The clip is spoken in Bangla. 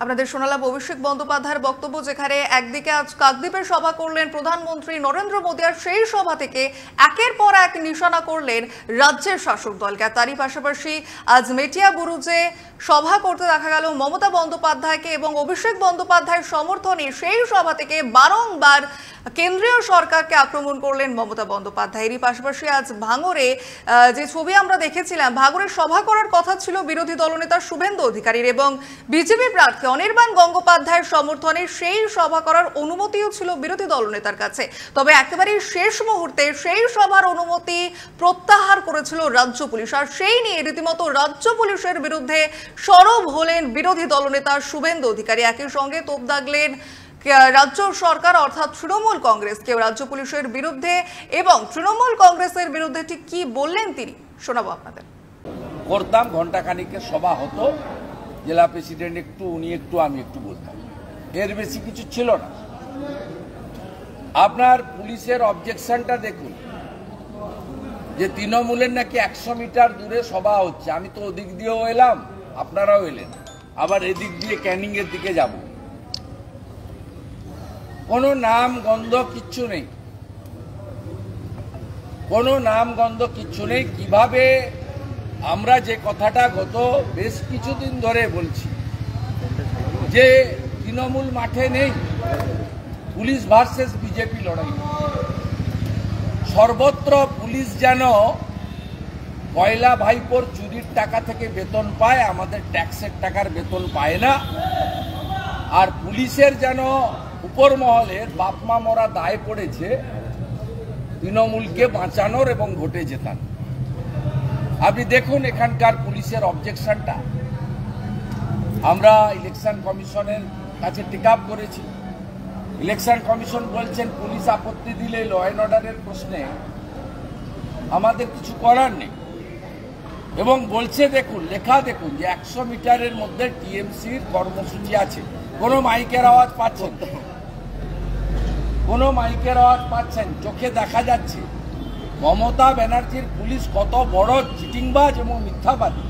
আপনাদের শোনালাম অভিষেক বন্দ্যোপাধ্যায়ের বক্তব্য, যেখানে একদিকে আজ কাকদ্বীপে সভা করলেন প্রধানমন্ত্রী নরেন্দ্র মোদী, আর সেই সভা থেকে একের পর এক নিশানা করলেন রাজ্যের শাসক দলকে। তারই পাশাপাশি আজ মেটিয়া বুরুজে সভা করতে দেখা গেল মমতা বন্দ্যোপাধ্যায়কে, এবং অভিষেক বন্দ্যোপাধ্যায়ের সমর্থনে সেই সভা থেকে বারংবার কেন্দ্রীয় সরকারকে আক্রমণ করলেন মমতা বন্দ্যোপাধ্যায়। এরই পাশাপাশি আজ ভাঙড়ে যে ছবি আমরা দেখেছিলাম, ভাঙড়ে সভা করার কথা ছিল বিরোধী দলনেতা শুভেন্দু অধিকারীর, এবং বিজেপি প্রার্থী অনির্বাণ গঙ্গোপাধ্যায়ের সমর্থনে সেই সভা করার অনুমতিও ছিল বিরোধী দলনেতার কাছে। তবে একেবারে শেষ মুহূর্তে সেই সভার অনুমতি প্রত্যাহার করেছিল রাজ্য পুলিশ, আর সেই নিয়ে রীতিমতো রাজ্য পুলিশের বিরুদ্ধে সরব হলেন বিরোধী দলনেতা শুভেন্দু অধিকারী। একই সঙ্গে তোপ দাগলেন রাজ্য সরকার অর্থাৎ তৃণমূল কংগ্রেস, কেউ রাজ্য পুলিশের বিরুদ্ধে এবং তৃণমূল কংগ্রেসের বিরুদ্ধে ঠিক কি বললেন তিনি শোনাবো আপনাদের। করতাম ঘন্টাখানিকের সভা হতো, জেলা প্রেসিডেন্ট একটু, উনি একটু, আমি একটু বলতাম, এর বেশি কিছু ছিল না। আপনার পুলিশের অবজেকশনটা দেখুন যে তৃণমূলের নাকি 100 মিটার দূরে সভা হচ্ছে। আমি তো ওদিক দিয়েও এলাম, আপনারাও এলেন, আবার এদিক দিয়ে ক্যানিং এর দিকে যাব। কোনো নাম গন্ধ কিচ্ছু নেই, কোনো নাম গন্ধ কিচ্ছু নেই। কিভাবে আমরা যে কথাটা গত বেশ কিছুদিন ধরে বলছি যে তৃণমূল মাঠে নেই, পুলিশ ভার্সেস বিজেপি লড়াই, সর্বত্র পুলিশ যেন পয়লা ভাইপোর চুরির টাকা থেকে বেতন পায়, আমাদের ট্যাক্সের টাকার বেতন পায় না। আর পুলিশের যেন উপর মহলের বাপমা মরা দায় পড়েছে তৃণমূলকে বাঁচানোর এবং ভোটে জেতানো। আপনি দেখুন এখানকার পুলিশের অবজেকশনটা আমরা ইলেকশন কমিশনের কাছে টেক আপ করেছি। ইলেকশন কমিশন বলছেন পুলিশ আপত্তি দিলে ল অ্যান্ড অর্ডারের প্রশ্নে আমাদের কিছু করার নেই, এবং বলছে দেখুন, লেখা দেখুন যে 100 মিটারের মধ্যে টিএমসির কর্মসূচি আছে। কোনো মাইকের আওয়াজ পাচ্ছেন, কোনো মাইকের আওয়াজ পাচ্ছেন, চোখে দেখা যাচ্ছে মমতা ব্যানার্জির পুলিশ কত বড় চিটিংবাজ এবং মিথ্যাবাদী।